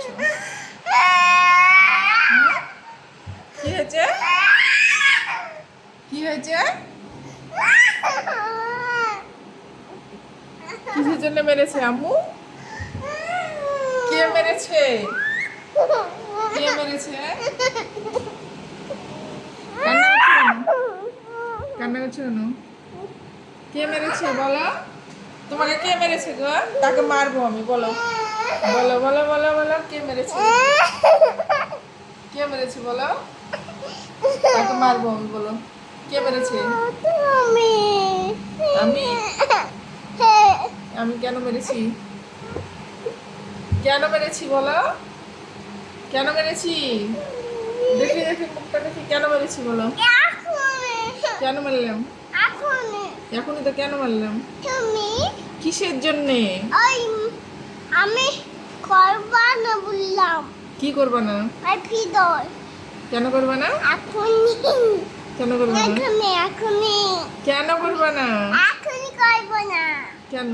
করছো? কি হয়েছে? কি হয়েছে? কিসের জন্য মেরেছে আম্মু? কে মেরেছে? কে মেরেছে? কান্না করছো কেন? কে মেরেছে বলো? তোমাকে কে মেরেছে গো? তাকে মারবো আমি, বলো বলো বলো বলো বলো, কে মেরেছে? কে মেরেছে বলো? তাকে মারবো আমি, বলো কে মেরেছে? আমি আমি কেন মেরেছি? কেন মেরেছি বলো? কেন মেরেছি? দেখি দেখি মুখটা দেখি, কেন মেরেছি বলো? কেন মারলাম? এখনই তো কেন মারলাম? কিসের জন্যে? আমি করবা না বললাম। কি করবা না? কেন করবা না? কেন করবা না? এখনই কেন করবা না? করবো না। কেন?